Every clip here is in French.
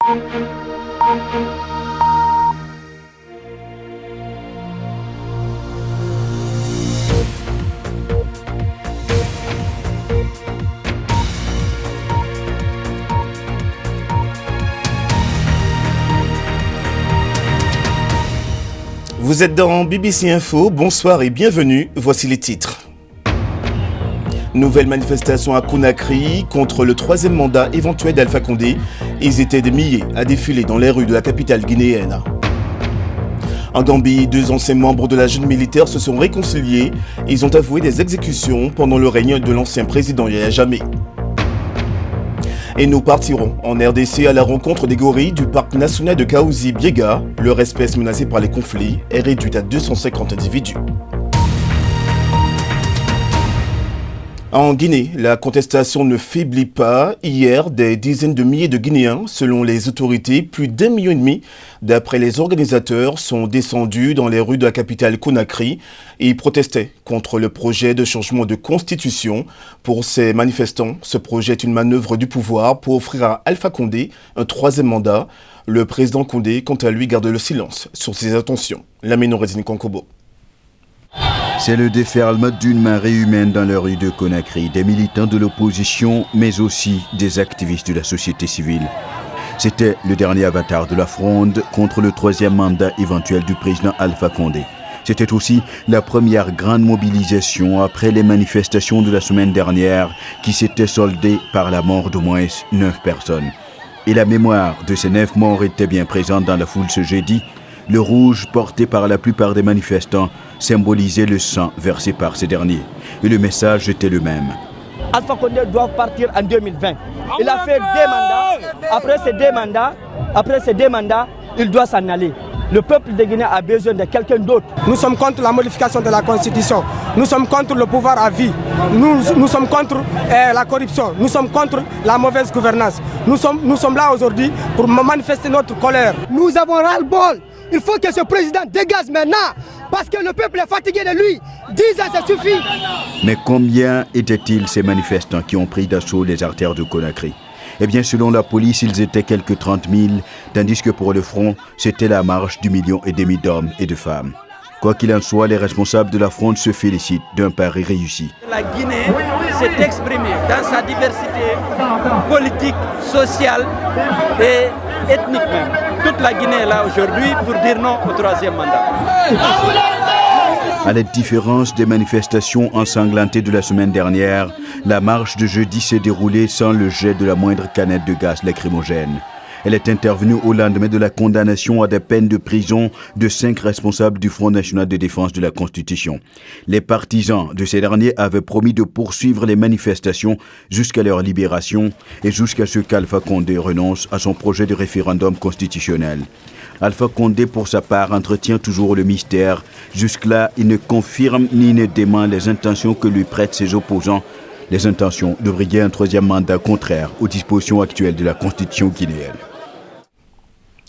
Vous êtes dans BBC Info, bonsoir et bienvenue, voici les titres. Nouvelle manifestation à Conakry contre le troisième mandat éventuel d'Alpha Condé. Ils étaient des milliers à défiler dans les rues de la capitale guinéenne. En Gambie, 2 anciens membres de la junte militaire se sont réconciliés. Ils ont avoué des exécutions pendant le règne de l'ancien président Yaya Jammeh. Et nous partirons en RDC à la rencontre des gorilles du parc national de Kaouzi-Biega. Leur espèce menacée par les conflits est réduite à 250 individus. En Guinée, la contestation ne faiblit pas. Hier, des dizaines de milliers de Guinéens, selon les autorités, plus d'1,5 million d'après les organisateurs, sont descendus dans les rues de la capitale Conakry et protestaient contre le projet de changement de constitution. Pour ces manifestants, ce projet est une manœuvre du pouvoir pour offrir à Alpha Condé un 3e mandat. Le président Condé, quant à lui, garde le silence sur ses intentions. Lamine Rézine Konkobo. C'est le déferlement d'une marée humaine dans les rues de Conakry, des militants de l'opposition, mais aussi des activistes de la société civile. C'était le dernier avatar de la fronde contre le 3e mandat éventuel du président Alpha Condé. C'était aussi la première grande mobilisation après les manifestations de la semaine dernière qui s'étaient soldées par la mort d'au moins 9 personnes. Et la mémoire de ces 9 morts était bien présente dans la foule ce jeudi. Le rouge porté par la plupart des manifestants symbolisait le sang versé par ces derniers. Et le message était le même. Alpha Condé doit partir en 2020. Il a fait 2 mandats. Après ces deux mandats, il doit s'en aller. Le peuple de Guinée a besoin de quelqu'un d'autre. Nous sommes contre la modification de la Constitution. Nous sommes contre le pouvoir à vie. Nous sommes contre la corruption. Nous sommes contre la mauvaise gouvernance. Nous sommes là aujourd'hui pour manifester notre colère. Nous avons ras-le-bol. Il faut que ce président dégage maintenant, parce que le peuple est fatigué de lui. 10 ans, ça suffit. Mais combien étaient-ils ces manifestants qui ont pris d'assaut les artères de Conakry ? Eh bien, selon la police, ils étaient quelques 30 000, tandis que pour le front, c'était la marche du 1,5 million d'hommes et de femmes. Quoi qu'il en soit, les responsables de la fronde se félicitent d'un pari réussi. La Guinée s'est exprimée dans sa diversité politique, sociale et ethnique même. Toute la Guinée est là aujourd'hui pour dire non au 3e mandat. À la différence des manifestations ensanglantées de la semaine dernière, la marche de jeudi s'est déroulée sans le jet de la moindre canette de gaz lacrymogène. Elle est intervenue au lendemain de la condamnation à des peines de prison de 5 responsables du Front national de défense de la Constitution. Les partisans de ces derniers avaient promis de poursuivre les manifestations jusqu'à leur libération et jusqu'à ce qu'Alpha Condé renonce à son projet de référendum constitutionnel. Alpha Condé, pour sa part, entretient toujours le mystère. Jusque-là, il ne confirme ni ne dément les intentions que lui prêtent ses opposants. Les intentions de briguer un 3e mandat contraire aux dispositions actuelles de la Constitution guinéenne.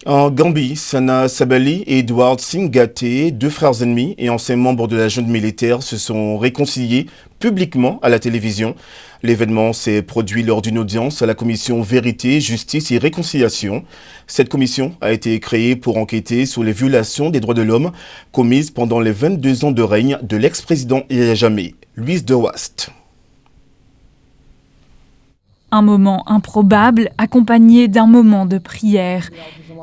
En Gambie, Sana Sabali et Edward Singate, 2 frères ennemis et anciens membres de la junte militaire, se sont réconciliés publiquement à la télévision. L'événement s'est produit lors d'une audience à la commission Vérité, Justice et Réconciliation. Cette commission a été créée pour enquêter sur les violations des droits de l'homme commises pendant les 22 ans de règne de l'ex-président Yaya Jammeh. Louise de Wast. Un moment improbable accompagné d'un moment de prière.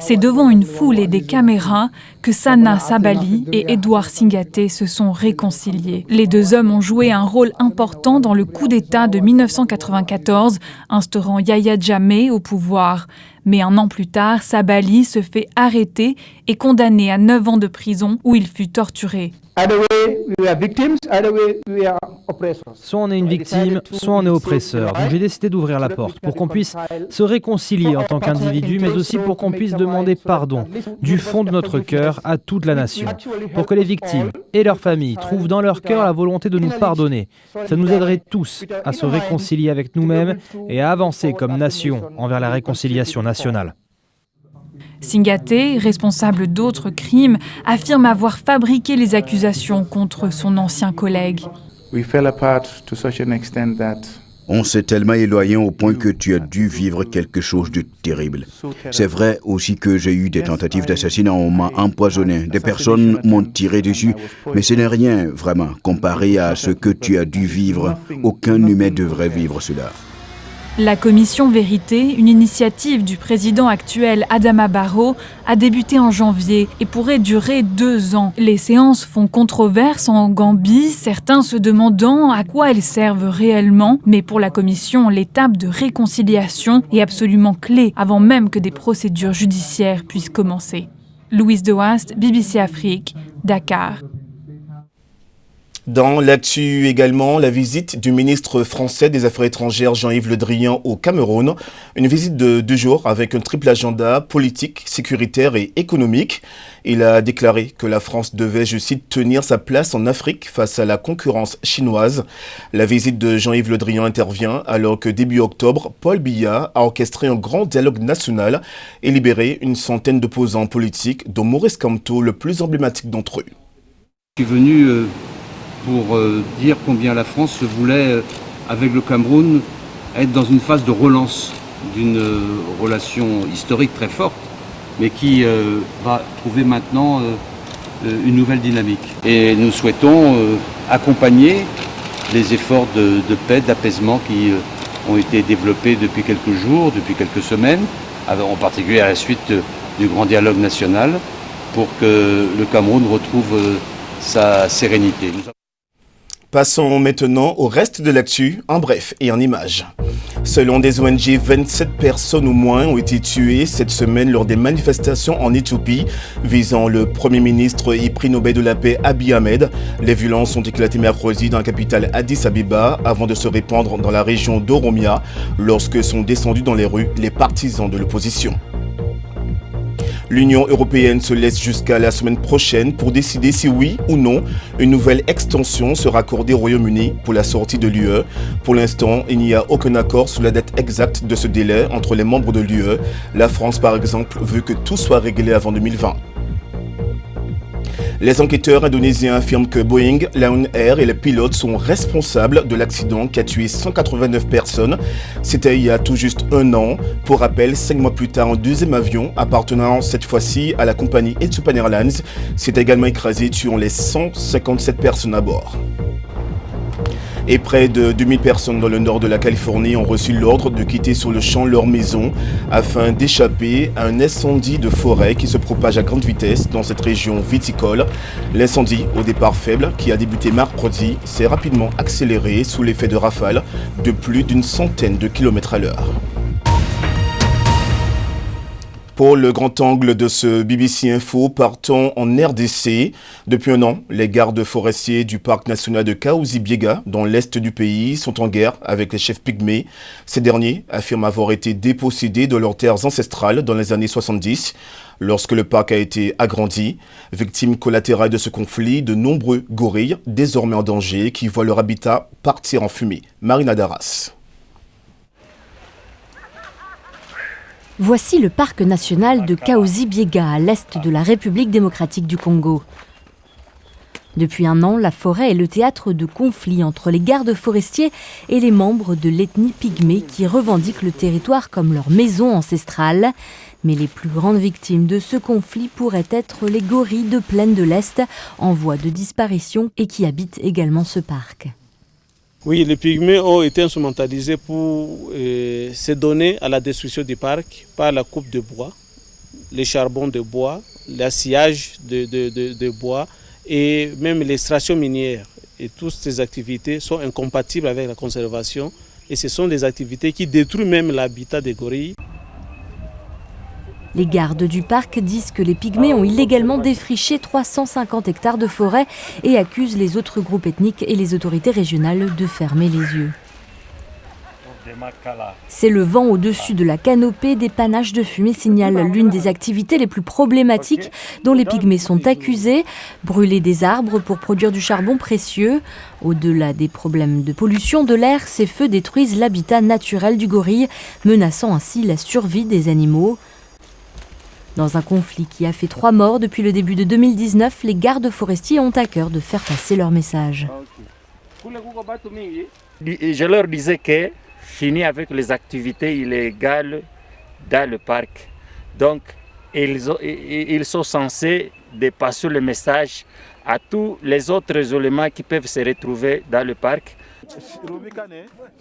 C'est devant une foule et des caméras que Sana Sabali et Edward Singate se sont réconciliés. Les 2 hommes ont joué un rôle important dans le coup d'État de 1994, instaurant Yaya Jammeh au pouvoir. Mais 1 an plus tard, Sabali se fait arrêter et condamné à 9 ans de prison où il fut torturé. Soit on est une victime, soit on est oppresseur. Donc j'ai décidé d'ouvrir la porte pour qu'on puisse se réconcilier en tant qu'individu, mais aussi pour qu'on puisse demander pardon du fond de notre cœur à toute la nation. Pour que les victimes et leurs familles trouvent dans leur cœur la volonté de nous pardonner. Ça nous aiderait tous à se réconcilier avec nous-mêmes et à avancer comme nation envers la réconciliation nationale. Singate, responsable d'autres crimes, affirme avoir fabriqué les accusations contre son ancien collègue. On s'est tellement éloigné au point que tu as dû vivre quelque chose de terrible. C'est vrai aussi que j'ai eu des tentatives d'assassinat, on m'a empoisonné, des personnes m'ont tiré dessus, mais ce n'est rien vraiment comparé à ce que tu as dû vivre. Aucun humain devrait vivre cela. La commission Vérité, une initiative du président actuel Adama Barrow, a débuté en janvier et pourrait durer 2 ans. Les séances font controverse en Gambie, certains se demandant à quoi elles servent réellement. Mais pour la commission, l'étape de réconciliation est absolument clé avant même que des procédures judiciaires puissent commencer. Louise de Wast, BBC Afrique, Dakar. Dans l'actu également, la visite du ministre français des Affaires étrangères Jean-Yves Le Drian au Cameroun. Une visite de 2 jours avec un triple agenda politique, sécuritaire et économique. Il a déclaré que la France devait, je cite, tenir sa place en Afrique face à la concurrence chinoise. La visite de Jean-Yves Le Drian intervient alors que début octobre, Paul Biya a orchestré un grand dialogue national et libéré une centaine d'opposants politiques, dont Maurice Kamto, le plus emblématique d'entre eux. Je suis venu pour dire combien la France voulait, avec le Cameroun, être dans une phase de relance d'une relation historique très forte, mais qui va trouver maintenant une nouvelle dynamique. Et nous souhaitons accompagner les efforts de paix, d'apaisement qui ont été développés depuis quelques jours, depuis quelques semaines, en particulier à la suite du grand dialogue national, pour que le Cameroun retrouve sa sérénité. Passons maintenant au reste de l'actu, en bref et en images. Selon des ONG, 27 personnes au moins ont été tuées cette semaine lors des manifestations en Éthiopie visant le Premier ministre et prix Nobel de la paix Abiy Ahmed. Les violences ont éclaté mercredi dans la capitale Addis Abeba avant de se répandre dans la région d'Oromia lorsque sont descendus dans les rues les partisans de l'opposition. L'Union européenne se laisse jusqu'à la semaine prochaine pour décider si oui ou non une nouvelle extension sera accordée au Royaume-Uni pour la sortie de l'UE. Pour l'instant, il n'y a aucun accord sur la date exacte de ce délai entre les membres de l'UE. La France, par exemple, veut que tout soit réglé avant 2020. Les enquêteurs indonésiens affirment que Boeing, Lion Air et les pilotes sont responsables de l'accident qui a tué 189 personnes. C'était il y a tout juste 1 an. Pour rappel, 5 mois plus tard, un deuxième avion appartenant cette fois-ci à la compagnie Ethiopian Airlines s'est également écrasé, tuant les 157 personnes à bord. Et près de 2000 personnes dans le nord de la Californie ont reçu l'ordre de quitter sur le champ leur maison afin d'échapper à un incendie de forêt qui se propage à grande vitesse dans cette région viticole. L'incendie, au départ faible, qui a débuté mercredi, s'est rapidement accéléré sous l'effet de rafales de plus d'une centaine de kilomètres à l'heure. Pour le grand angle de ce BBC Info, partons en RDC. Depuis 1 an, les gardes forestiers du parc national de Kaouzi-Biega, dans l'est du pays, sont en guerre avec les chefs pygmées. Ces derniers affirment avoir été dépossédés de leurs terres ancestrales dans les années 70, lorsque le parc a été agrandi. Victime collatérale de ce conflit, de nombreux gorilles, désormais en danger, qui voient leur habitat partir en fumée. Marina Darras. Voici le parc national de Kaouzi-Biega, à l'est de la République démocratique du Congo. Depuis 1 an, la forêt est le théâtre de conflits entre les gardes forestiers et les membres de l'ethnie pygmée qui revendiquent le territoire comme leur maison ancestrale. Mais les plus grandes victimes de ce conflit pourraient être les gorilles de plaine de l'Est, en voie de disparition et qui habitent également ce parc. Oui, les pygmées ont été instrumentalisés pour se donner à la destruction du parc par la coupe de bois, les charbons de bois, l'assillage de bois et même l'extraction minière. Et toutes ces activités sont incompatibles avec la conservation et ce sont des activités qui détruisent même l'habitat des gorilles. Les gardes du parc disent que les pygmées ont illégalement défriché 350 hectares de forêt et accusent les autres groupes ethniques et les autorités régionales de fermer les yeux. C'est le vent au-dessus de la canopée, des panaches de fumée signalent l'une des activités les plus problématiques dont les pygmées sont accusés. Brûler des arbres pour produire du charbon précieux. Au-delà des problèmes de pollution de l'air, ces feux détruisent l'habitat naturel du gorille, menaçant ainsi la survie des animaux. Dans un conflit qui a fait 3 morts depuis le début de 2019, les gardes forestiers ont à cœur de faire passer leur message. Je leur disais que fini avec les activités illégales dans le parc. Donc, ils sont censés de passer le message à tous les autres éléments qui peuvent se retrouver dans le parc.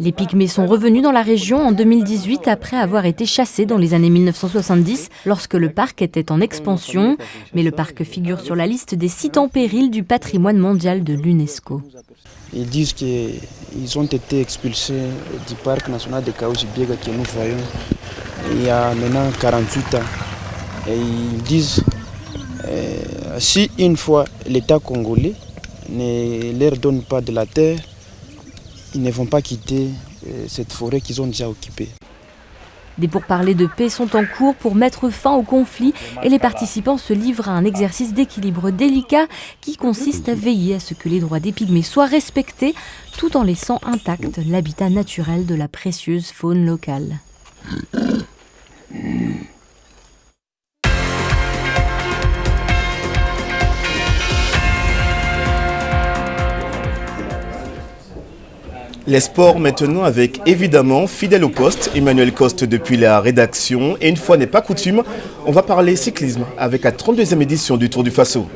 Les pygmées sont revenus dans la région en 2018 après avoir été chassés dans les années 1970 lorsque le parc était en expansion. Mais le parc figure sur la liste des sites en péril du patrimoine mondial de l'UNESCO. Ils disent qu'ils ont été expulsés du parc national de Kaouzi-Biega que nous voyons il y a maintenant 48 ans. Et ils disent si une fois l'État congolais ne leur donne pas de la terre, ils ne vont pas quitter cette forêt qu'ils ont déjà occupée. Des pourparlers de paix sont en cours pour mettre fin au conflit et les participants se livrent à un exercice d'équilibre délicat qui consiste à veiller à ce que les droits des pygmées soient respectés tout en laissant intact l'habitat naturel de la précieuse faune locale. Les sports maintenant avec évidemment fidèle au poste, Emmanuel Coste depuis la rédaction. Et une fois n'est pas coutume, on va parler cyclisme avec la 32e édition du Tour du Faso.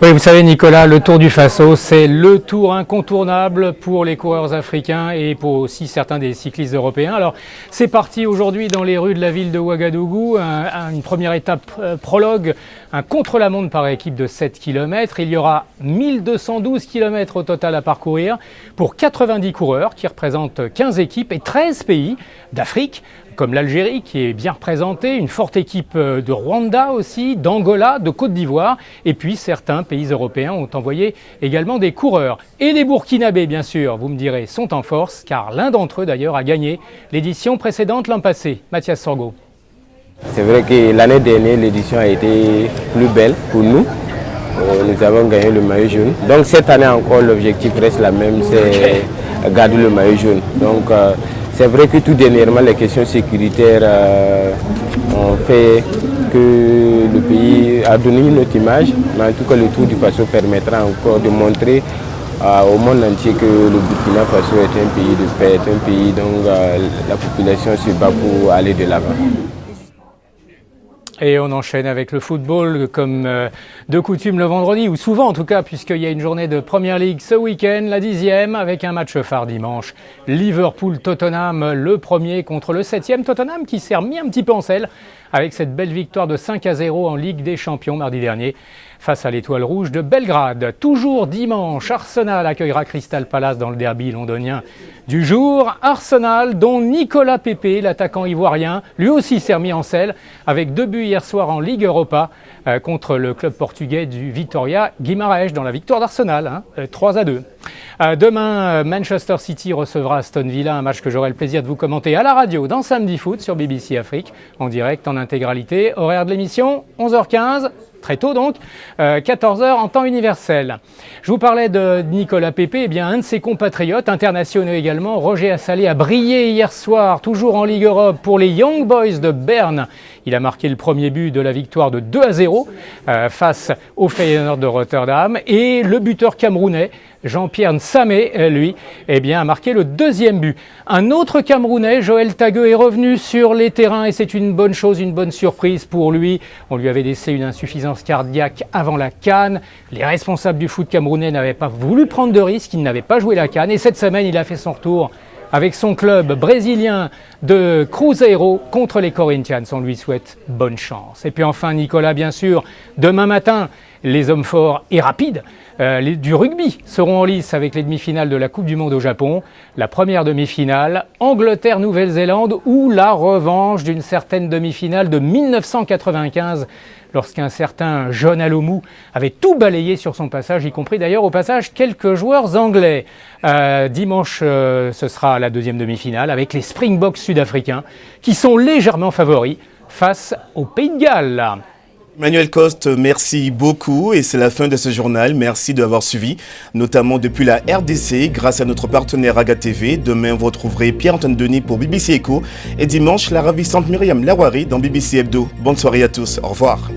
Oui, vous savez Nicolas, le Tour du Faso, c'est le tour incontournable pour les coureurs africains et pour aussi certains des cyclistes européens. Alors c'est parti aujourd'hui dans les rues de la ville de Ouagadougou, une première étape prologue, un contre-la-montre par équipe de 7 km. Il y aura 1212 km au total à parcourir pour 90 coureurs qui représentent 15 équipes et 13 pays d'Afrique, comme l'Algérie qui est bien représentée, une forte équipe de Rwanda aussi, d'Angola, de Côte d'Ivoire, et puis certains pays européens ont envoyé également des coureurs. Et les Burkinabés, bien sûr, vous me direz, sont en force, car l'un d'entre eux d'ailleurs a gagné l'édition précédente l'an passé. Mathias Sorgo. C'est vrai que l'année dernière, l'édition a été plus belle pour nous. Nous avons gagné le maillot jaune. Donc cette année encore, l'objectif reste la même, c'est garder le maillot jaune. Donc c'est vrai que tout dernièrement, les questions sécuritaires ont fait que le pays a donné une autre image. Mais en tout cas, le Tour du Faso permettra encore de montrer au monde entier que le Burkina Faso est un pays de paix, est un pays dont la population se bat pour aller de l'avant. Et on enchaîne avec le football comme de coutume le vendredi, ou souvent en tout cas, puisqu'il y a une journée de Premier League ce week-end, la 10e, avec un match phare dimanche. Liverpool-Tottenham, le premier contre le 7e. Tottenham qui s'est remis un petit peu en selle avec cette belle victoire de 5-0 en Ligue des Champions mardi dernier face à l'Étoile Rouge de Belgrade. Toujours dimanche, Arsenal accueillera Crystal Palace dans le derby londonien du jour. Arsenal dont Nicolas Pepe, l'attaquant ivoirien, lui aussi s'est remis en selle avec 2 buts hier soir en Ligue Europa contre le club portugais du Vitória Guimarães dans la victoire d'Arsenal, 3-2. Demain, Manchester City recevra Aston Villa, un match que j'aurai le plaisir de vous commenter à la radio dans Samedi Foot sur BBC Afrique, en direct, en intégralité. Horaire de l'émission, 11h15. Très tôt donc, 14h en temps universel. Je vous parlais de Nicolas Pepe, eh bien un de ses compatriotes, internationaux également, Roger Assalé, a brillé hier soir, toujours en Ligue Europe, pour les Young Boys de Berne. Il a marqué le premier but de la victoire de 2-0 face au Feyenoord de Rotterdam. Et le buteur camerounais, Jean-Pierre Nsamé, lui, eh bien, a marqué le deuxième but. Un autre Camerounais, Joël Tagueux, est revenu sur les terrains et c'est une bonne chose, une bonne surprise pour lui. On lui avait laissé une insuffisance cardiaque avant la CAN. Les responsables du foot camerounais n'avaient pas voulu prendre de risques, il n'avait pas joué la CAN. Et cette semaine, il a fait son retour avec son club brésilien de Cruzeiro contre les Corinthians. On lui souhaite bonne chance. Et puis enfin, Nicolas, bien sûr, demain matin, les hommes forts et rapides du rugby seront en lice avec les demi-finales de la Coupe du Monde au Japon. La première demi-finale, Angleterre-Nouvelle-Zélande, ou la revanche d'une certaine demi-finale de 1995, lorsqu'un certain John Alomou avait tout balayé sur son passage, y compris d'ailleurs au passage quelques joueurs anglais. Dimanche, ce sera la deuxième demi-finale avec les Springboks sud-africains qui sont légèrement favoris face au Pays de Galles. Emmanuel Coste, merci beaucoup et c'est la fin de ce journal. Merci de l'avoir suivi, notamment depuis la RDC grâce à notre partenaire Aga TV. Demain, vous retrouverez Pierre-Antoine Denis pour BBC Echo et dimanche, la ravissante Myriam Lawari dans BBC Hebdo. Bonne soirée à tous, au revoir.